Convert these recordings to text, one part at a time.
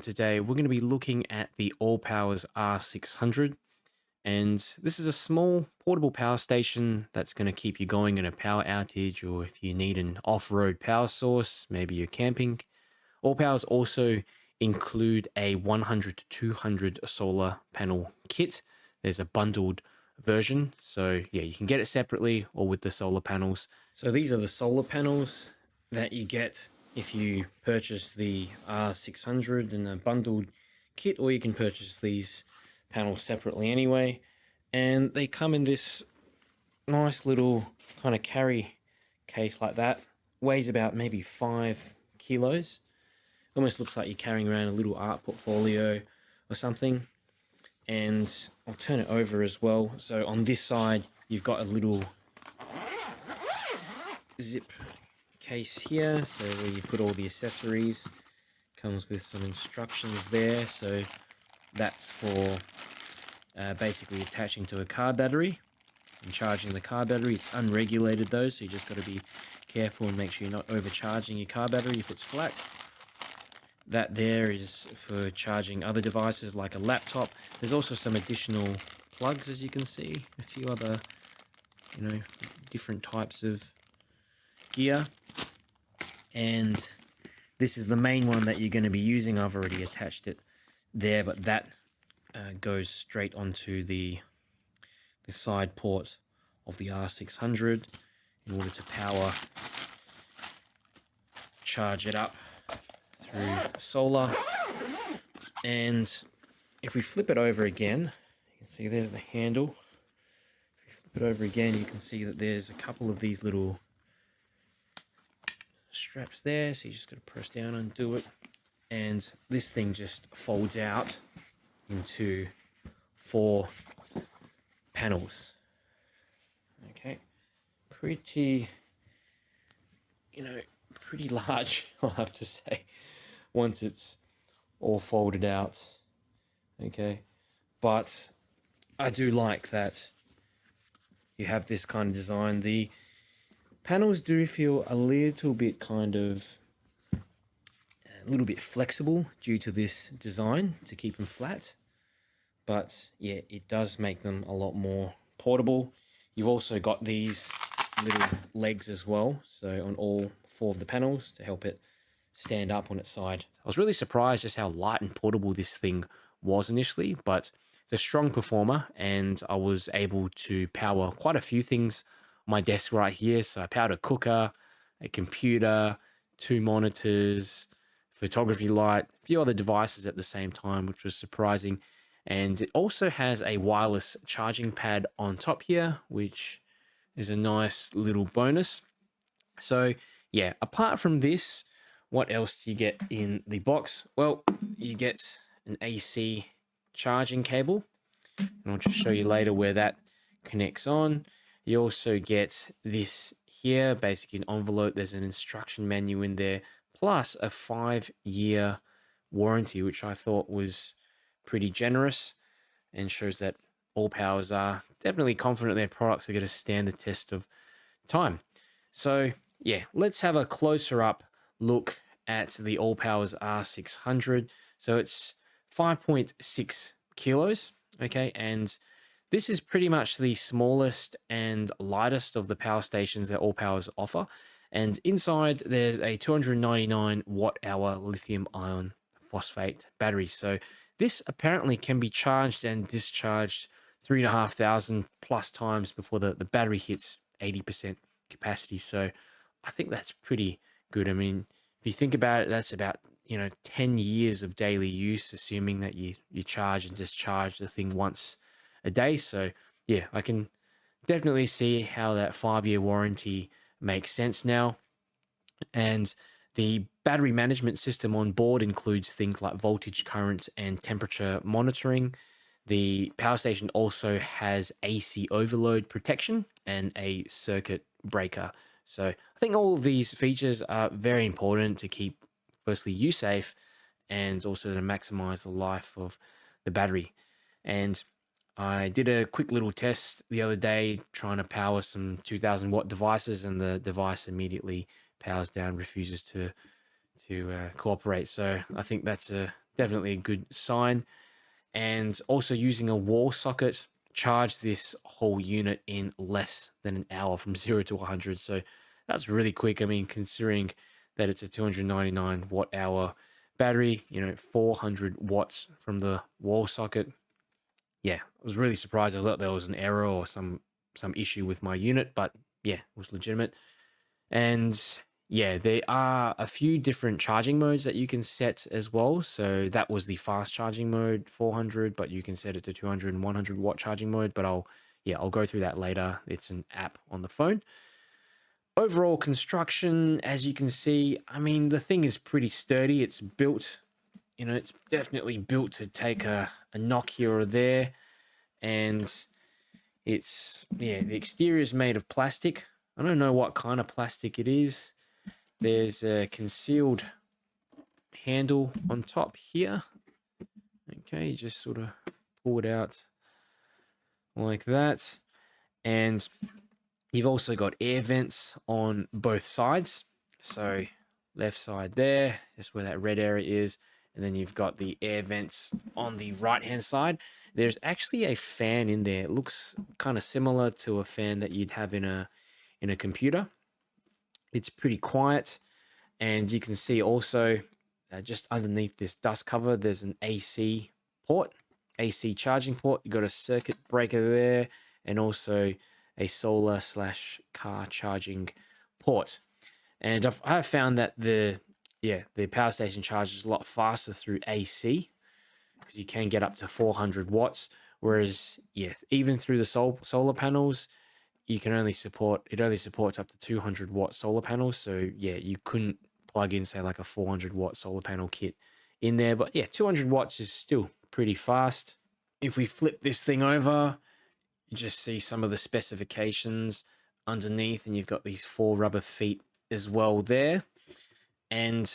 Today we're going to be looking at the Allpowers R600, and this is a small portable power station that's going to keep you going in a power outage, or if you need an off-road power source, maybe you're camping. Allpowers also include a 100 to 200 solar panel kit. There's a bundled version, so yeah, you can get it separately or with the solar panels. So these are the solar panels that you get if you purchase the R600 in a bundled kit, or you can purchase these panels separately anyway. And they come in this nice little kind of carry case like that. Weighs about maybe 5 kilos. Almost looks like you're carrying around a little art portfolio or something. And I'll turn it over as well. So on this side, you've got a little zip case here, so where you put all the accessories. Comes with some instructions there, so that's for basically attaching to a car battery and charging the car battery. It's unregulated though, so you just got to be careful and make sure you're not overcharging your car battery if it's flat. That there is for charging other devices like a laptop. There's also some additional plugs, as you can see, a few other different types of gear. And this is the main one that you're going to be using. I've already attached it there, but that goes straight onto the side port of the R600 in order to charge it up through solar. And if we flip it over again, you can see there's the handle. If you flip it over again, you can see that there's a couple of these little straps there, so you just got to press down and do it, and this thing just folds out into 4 panels. Okay, pretty large, I'll have to say, once it's all folded out. Okay, but I do like that you have this kind of design. The panels do feel a little bit flexible due to this design to keep them flat, but yeah, it does make them a lot more portable. You've also got these little legs as well, so on all 4 of the panels to help it stand up on its side. I was really surprised just how light and portable this thing was initially, but it's a strong performer, and I was able to power quite a few things on my desk right here. So I powered a cooker, a computer, 2 monitors, photography light, a few other devices at the same time, which was surprising. And it also has a wireless charging pad on top here, which is a nice little bonus. So yeah, apart from this, what else do you get in the box? Well, you get an AC charging cable, and I'll just show you later where that connects on. You also get this here, basically an envelope. There's an instruction menu in there, plus a 5-year warranty, which I thought was pretty generous and shows that Allpowers are definitely confident their products are going to stand the test of time. So yeah, let's have a closer up look at the Allpowers R600. So it's 5.6 kilos, okay, and this is pretty much the smallest and lightest of the power stations that Allpowers offer. And inside there's a 299 watt-hour lithium ion phosphate battery. So this apparently can be charged and discharged 3,500 plus times before the battery hits 80% capacity. So I think that's pretty good. I mean, if you think about it, that's about 10 years of daily use, assuming that you charge and discharge the thing once a day. So yeah, I can definitely see how that 5-year warranty makes sense now. And the battery management system on board includes things like voltage, current, and temperature monitoring. The power station also has AC overload protection and a circuit breaker. So I think all of these features are very important to keep, firstly, you safe, and also to maximize the life of the battery. And I did a quick little test the other day trying to power some 2000 watt devices, and the device immediately powers down, refuses to cooperate. So I think that's definitely a good sign. And also using a wall socket charged this whole unit in less than an hour from 0 to 100. So that's really quick. I mean, considering that it's a 299 watt hour battery, 400 watts from the wall socket. Yeah, I was really surprised. I thought there was an error or some issue with my unit, but yeah, it was legitimate. And yeah, there are a few different charging modes that you can set as well. So that was the fast charging mode, 400, but you can set it to 200 and 100 watt charging mode. But I'll go through that later. It's an app on the phone. Overall construction, as you can see, I mean, the thing is pretty sturdy. It's built, it's definitely built to take a knock here or there. And it's, the exterior is made of plastic. I don't know what kind of plastic it is. There's a concealed handle on top here. Okay, just sort of pull it out like that. And you've also got air vents on both sides. So left side there, just where that red area is. And then you've got the air vents on the right-hand side. There's actually a fan in there. It looks kind of similar to a fan that you'd have in a computer. It's pretty quiet. And you can see also just underneath this dust cover, there's an AC port, AC charging port. You've got a circuit breaker there and also a solar/car charging port. And I've found that the power station charges a lot faster through AC because you can get up to 400 watts. Whereas, even through the solar panels, it only supports up to 200 watt solar panels. So you couldn't plug in, say, like a 400 watt solar panel kit in there. But 200 watts is still pretty fast. If we flip this thing over, you just see some of the specifications underneath, and you've got these 4 rubber feet as well there. And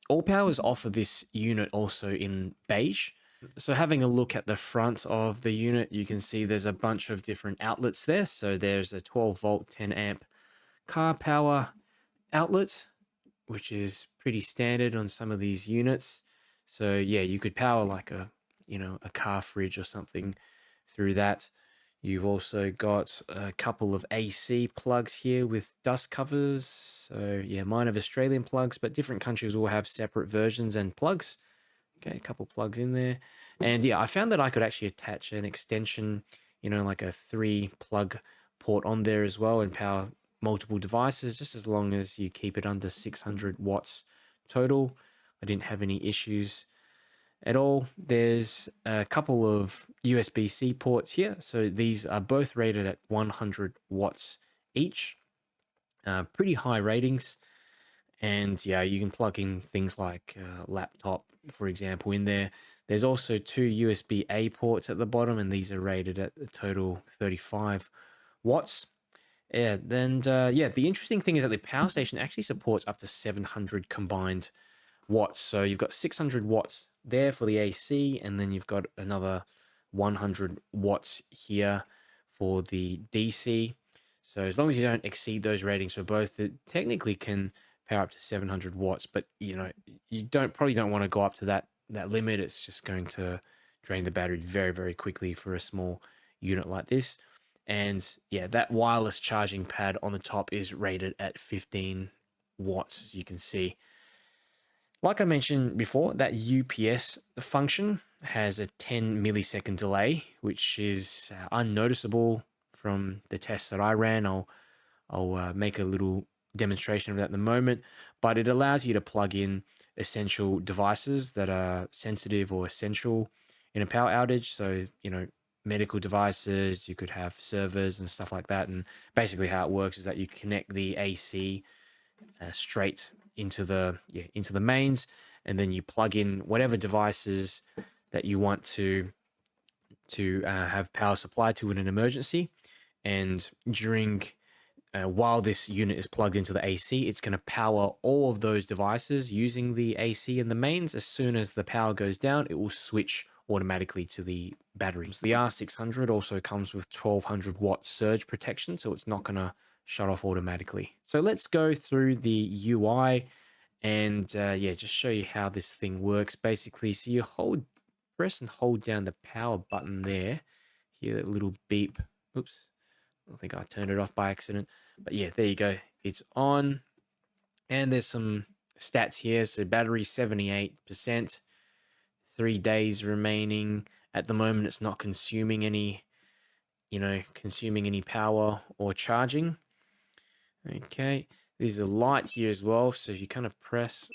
Allpowers offer this unit also in beige. So having a look at the front of the unit, you can see there's a bunch of different outlets there. So there's a 12 volt, 10 amp car power outlet, which is pretty standard on some of these units. So you could power like a car fridge or something through that. You've also got a couple of AC plugs here with dust covers. So mine have Australian plugs, but different countries will have separate versions and plugs. Okay, a couple plugs in there. And I found that I could actually attach an extension, like a 3 plug port on there as well and power multiple devices, just as long as you keep it under 600 watts total. I didn't have any issues at all. There's a couple of USB-C ports here. So these are both rated at 100 watts each. Pretty high ratings. And you can plug in things like laptop, for example, in there. There's also 2 USB-A ports at the bottom, and these are rated at a total 35 watts. The interesting thing is that the power station actually supports up to 700 combined watts. So you've got 600 watts there for the AC, and then you've got another 100 watts here for the DC. So as long as you don't exceed those ratings for both, it technically can power up to 700 watts, but you probably don't want to go up to that limit. It's just going to drain the battery very, very quickly for a small unit like this. And that wireless charging pad on the top is rated at 15 watts, as you can see. Like I mentioned before, that UPS function has a 10 millisecond delay, which is unnoticeable from the tests that I ran. I'll make a little demonstration of that in the moment, but it allows you to plug in essential devices that are sensitive or essential in a power outage. So, medical devices, you could have servers and stuff like that. And basically how it works is that you connect the AC straight into the mains, and then you plug in whatever devices that you want to have power supply to in an emergency. And during while this unit is plugged into the AC, it's going to power all of those devices using the AC and the mains. As soon as the power goes down, it will switch automatically to the batteries. The R600 also comes with 1200 watt surge protection, so it's not going to shut off automatically. So let's go through the UI And yeah, just show you how this thing works basically. So you press and hold down the power button there. Hear that little beep. Oops, I think I turned it off by accident. But yeah, there you go. It's on. And there's some stats here. So battery 78%, 3 days remaining. At the moment, it's not consuming any, consuming any power or charging. Okay, there's a light here as well. So if you kind of press,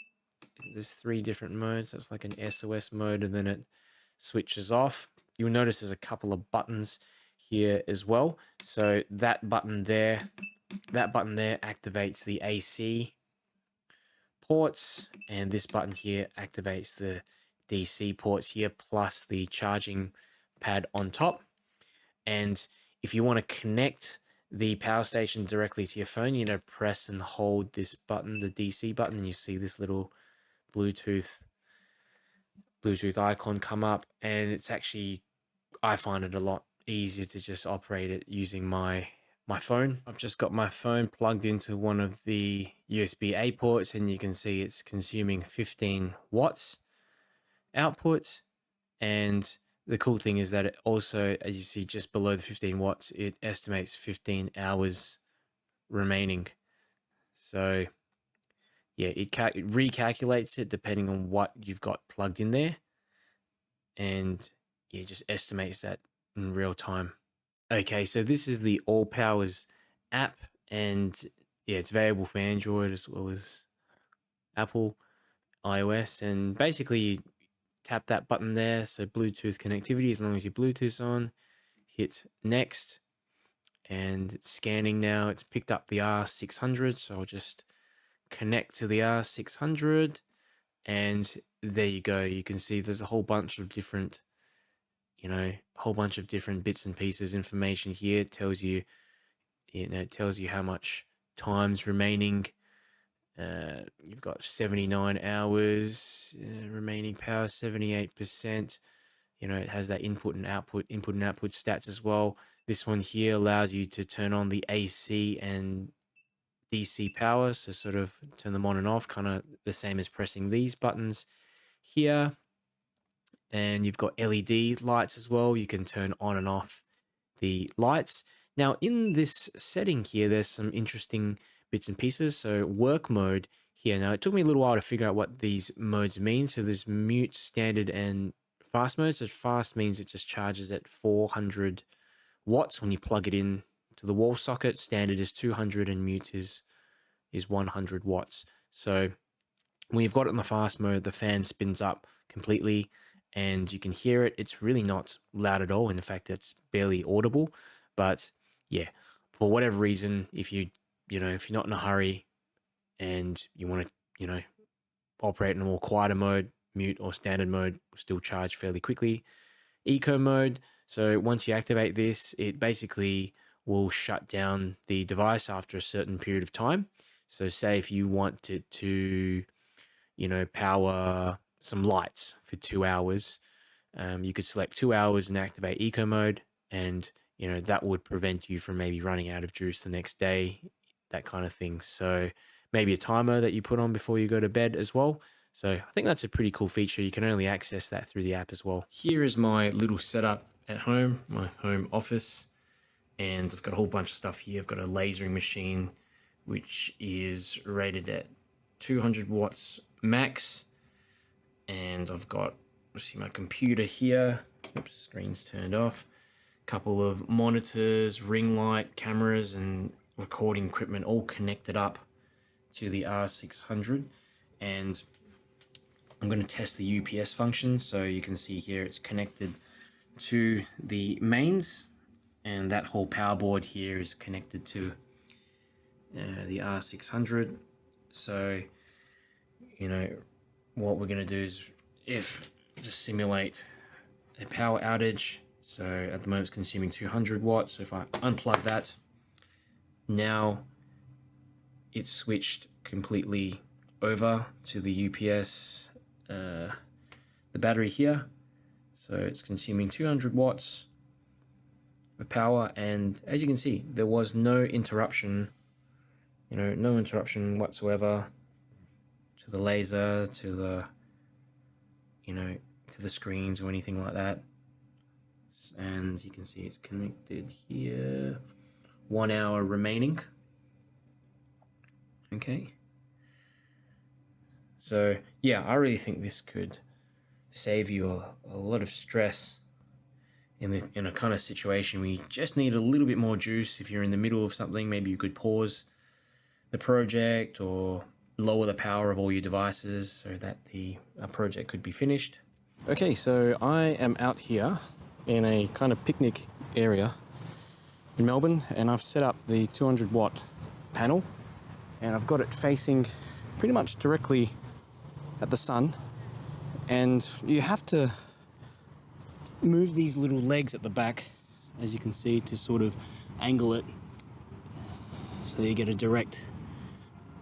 there's 3 different modes. That's like an SOS mode, and then it switches off. You'll notice there's a couple of buttons here as well. So that button there activates the AC ports, and this button here activates the DC ports here, plus the charging pad on top. And if you want to connect the power station directly to your phone, press and hold this button, the DC button, and you see this little Bluetooth icon come up. And it's actually, I find it a lot easier to just operate it using my phone. I've just got my phone plugged into one of the USB-A ports, and you can see it's consuming 15 watts output. And the cool thing is that it also, as you see just below the 15 watts, it estimates 15 hours remaining. So yeah, it recalculates it depending on what you've got plugged in there, and yeah, just estimates that in real time. Okay, so this is the Allpowers app, and yeah, it's available for Android as well as Apple, iOS, and basically you tap that button there, so Bluetooth connectivity, as long as your Bluetooth's on, hit next, and it's scanning now. It's picked up the R600, so I'll just connect to the R600, and there you go. You can see there's a whole bunch of different bits and pieces information here. It tells you, how much time's remaining. You've got 79 hours remaining power, 78%. It has that input and output stats as well. This one here allows you to turn on the AC and DC power, so sort of turn them on and off, kind of the same as pressing these buttons here. And you've got LED lights as well. You can turn on and off the lights. Now in this setting here, there's some interesting bits and pieces. So work mode here. Now it took me a little while to figure out what these modes mean. So there's mute, standard, and fast mode. So fast means it just charges at 400 watts when you plug it in to the wall socket. Standard is 200, and mute is 100 watts. So when you've got it in the fast mode, the fan spins up completely and you can hear it. It's really not loud at all. In fact, it's barely audible. But yeah, for whatever reason, if you're not in a hurry and you want to, operate in a more quieter mode, mute or standard mode will still charge fairly quickly. Eco mode. So once you activate this, it basically will shut down the device after a certain period of time. So say if you wanted to, power some lights for 2 hours, you could select 2 hours and activate eco mode, and that would prevent you from maybe running out of juice the next day, that kind of thing. So maybe a timer that you put on before you go to bed as well. So I think that's a pretty cool feature. You can only access that through the app as well. Here is my little setup at home, my home office, and I've got a whole bunch of stuff here. I've got a lasering machine, which is rated at 200 watts max, and I've got, see, my computer here. Oops, screen's turned off. Couple of monitors, ring light, cameras, and recording equipment all connected up to the R600. And I'm going to test the UPS function. So you can see here it's connected to the mains, and that whole power board here is connected to the R600. So what we're going to do is just simulate a power outage. So at the moment it's consuming 200 watts. So if I unplug that, now it's switched completely over to the UPS, the battery here. So it's consuming 200 watts of power, and as you can see, there was no interruption, no interruption whatsoever to to the laser, to the, you know, to the screens or anything like that. And you can see it's connected here. 1 hour remaining. Okay. So yeah, I really think this could save you a lot of stress in a kind of situation where you just need a little bit more juice. If you're in the middle of something, maybe you could pause the project or lower the power of all your devices so that the project could be finished. Okay, so I am out here in a kind of picnic area in Melbourne, and I've set up the 200 watt panel, and I've got it facing pretty much directly at the sun, and you have to move these little legs at the back, as you can see, to sort of angle it so you get a direct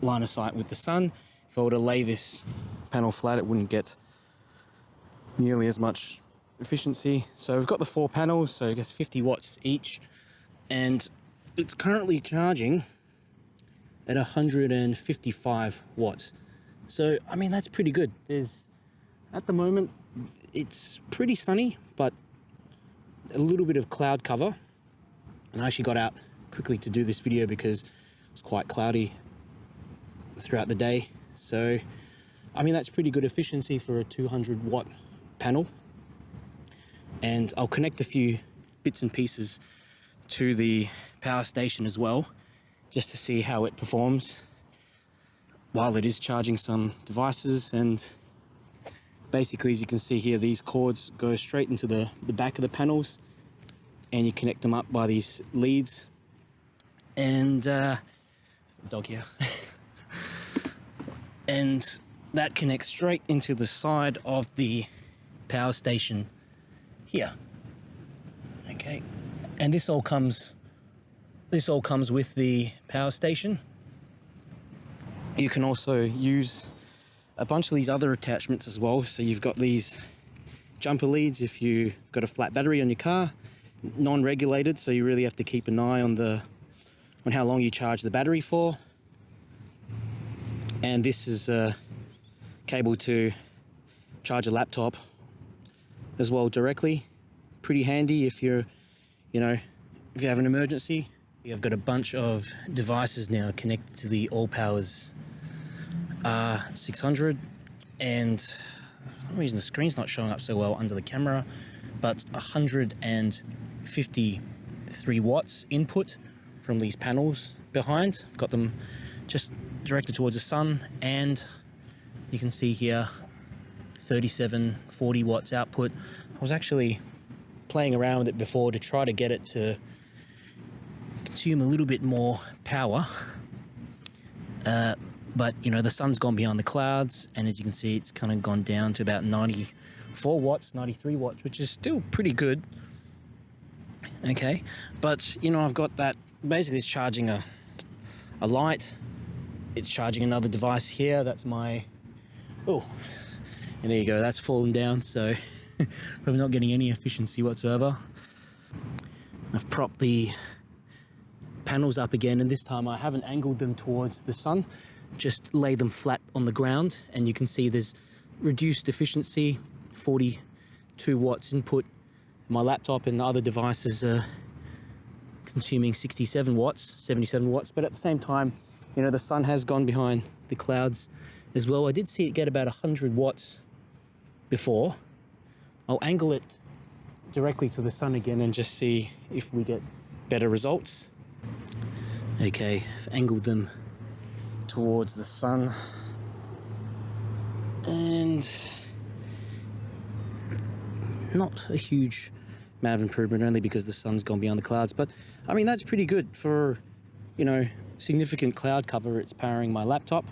line of sight with the sun. If I were to lay this panel flat, it wouldn't get nearly as much efficiency. So we've got the 4 panels, so I guess 50 watts each, and it's currently charging at 155 watts. So I mean, that's pretty good. At the moment it's pretty sunny, but a little bit of cloud cover, and I actually got out quickly to do this video because it was quite cloudy throughout the day. So I mean, that's pretty good efficiency for a 200 watt panel. And I'll connect a few bits and pieces to the power station as well, just to see how it performs while it is charging some devices. And basically, as you can see here, these cords go straight into the back of the panels, and you connect them up by these leads. And dog here. And that connects straight into the side of the power station here. Okay, and this all comes with the power station. You can also use a bunch of these other attachments as well. So you've got these jumper leads if you've got a flat battery on your car, non-regulated, so you really have to keep an eye on how long you charge the battery for. And this is a cable to charge a laptop as well directly. Pretty handy if if you have an emergency. I've got a bunch of devices now connected to the Allpowers R600, and for some reason the screen's not showing up so well under the camera, but 153 watts input from these panels behind. I've got them just directed towards the sun, and you can see here 40 watts output. I was actually playing around with it before to try to get it to consume a little bit more power, but the sun's gone behind the clouds, and as you can see, it's kind of gone down to about 94 watts, 93 watts, which is still pretty good. Okay, but I've got that. Basically, it's charging a light. It's charging another device here. That's my and there you go, that's fallen down, so probably not getting any efficiency whatsoever. I've propped the panels up again, and this time I haven't angled them towards the sun, just lay them flat on the ground, and you can see there's reduced efficiency, 42 watts input. My laptop and the other devices are consuming 77 watts, but at the same time, the sun has gone behind the clouds as well. I did see it get about 100 watts before. I'll angle it directly to the sun again and just see if we get better results. Okay, I've angled them towards the sun, and not a huge amount of improvement, only because the sun's gone beyond the clouds, but I mean, that's pretty good for significant cloud cover. It's powering my laptop.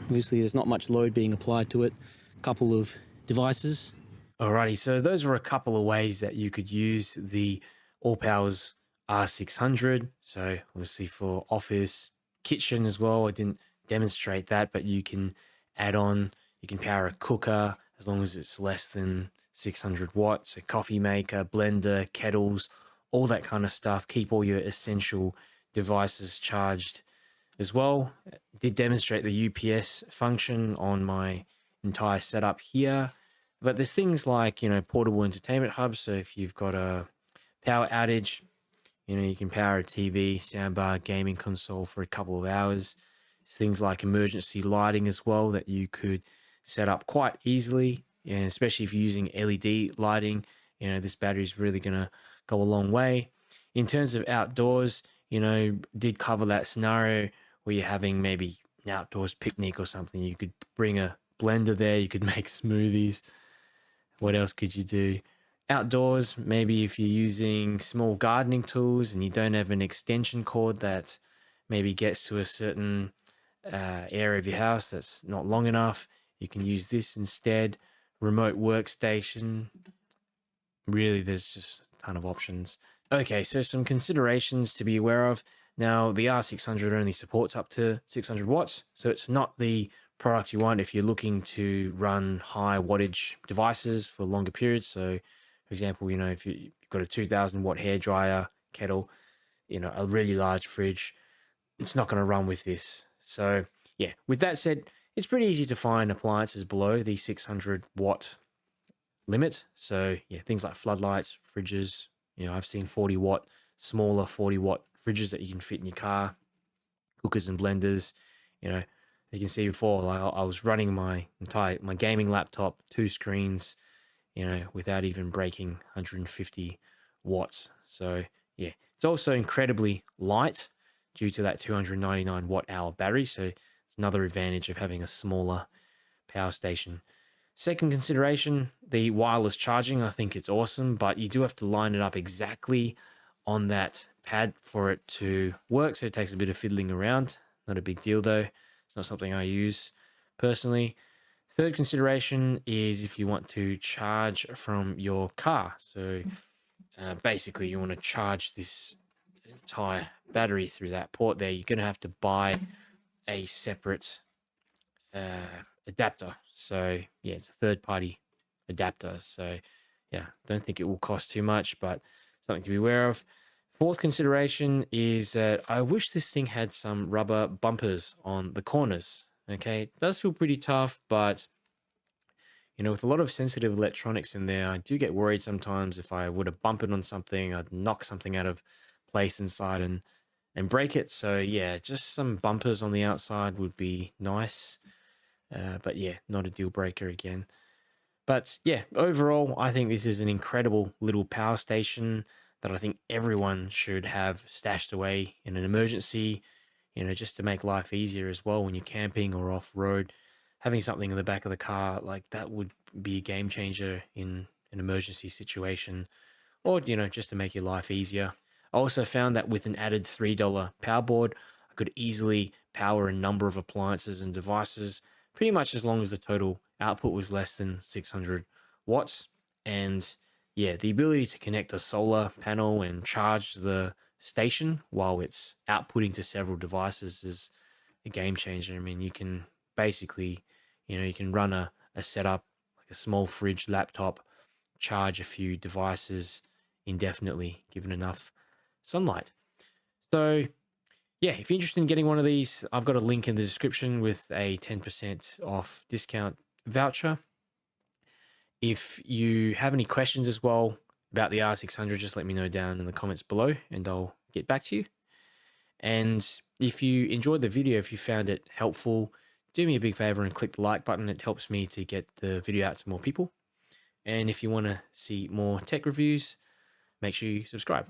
Obviously there's not much load being applied to it. A couple of devices. Alrighty, so those were a couple of ways that you could use the Allpowers R600. So obviously for office, kitchen as well. I didn't demonstrate that, but you can add on, you can power a cooker as long as it's less than 600 watts, a coffee maker, blender, kettles, all that kind of stuff. Keep all your essential devices charged as well. Did demonstrate the UPS function on my entire setup here. But there's things like, portable entertainment hubs. So if you've got a power outage, you can power a TV, soundbar, gaming console for a couple of hours. Things like emergency lighting as well that you could set up quite easily, and especially if you're using LED lighting, this battery is really going to go a long way. In terms of outdoors, did cover that scenario where you're having maybe an outdoors picnic or something. You could bring a blender there, you could make smoothies. What else could you do? Outdoors, maybe if you're using small gardening tools and you don't have an extension cord that maybe gets to a certain area of your house that's not long enough, you can use this instead. Remote workstation. Really, there's just a ton of options. Okay, so some considerations to be aware of. Now, the R600 only supports up to 600 watts, so it's not the product you want if you're looking to run high wattage devices for longer periods. So, for example, if you've got a 2000 watt hairdryer, kettle, a really large fridge, it's not going to run with this. So, yeah, with that said, it's pretty easy to find appliances below the 600 watt limit. So, yeah, things like floodlights, fridges, I've seen 40 watt, smaller 40 watt fridges that you can fit in your car, cookers and blenders. As you can see before, like I was running my gaming laptop, 2 screens, without even breaking 150 watts. So, yeah, it's also incredibly light due to that 299 watt hour battery. So it's another advantage of having a smaller power station. Second consideration, the wireless charging. I think it's awesome, but you do have to line it up exactly on that pad for it to work. So it takes a bit of fiddling around. Not a big deal though. It's not something I use personally. Third consideration is if you want to charge from your car. So basically you want to charge this entire battery through that port there. You're going to have to buy a separate adapter. So yeah, it's a third-party adapter. So yeah, don't think it will cost too much, but something to be aware of. Fourth consideration is that I wish this thing had some rubber bumpers on the corners. Okay, it does feel pretty tough, but with a lot of sensitive electronics in there, I do get worried sometimes if I would have bumped it on something, I'd knock something out of place inside and break it. So yeah, just some bumpers on the outside would be nice. But yeah, not a deal breaker again. But yeah, overall, I think this is an incredible little power station that I think everyone should have stashed away in an emergency, just to make life easier as well when you're camping or off-road. Having something in the back of the car, like that would be a game changer in an emergency situation, or, just to make your life easier. I also found that with an added $3 power board, I could easily power a number of appliances and devices, pretty much as long as the total output was less than 600 watts. And yeah, the ability to connect a solar panel and charge the station while it's outputting to several devices is a game changer. I mean, you can basically, you can run a setup like a small fridge, laptop, charge a few devices indefinitely given enough sunlight. So yeah, if you're interested in getting one of these, I've got a link in the description with a 10% off discount voucher. If you have any questions as well about the R600, just let me know down in the comments below and I'll get back to you. And if you enjoyed the video, if you found it helpful, do me a big favor and click the like button. It helps me to get the video out to more people. And if you want to see more tech reviews, make sure you subscribe.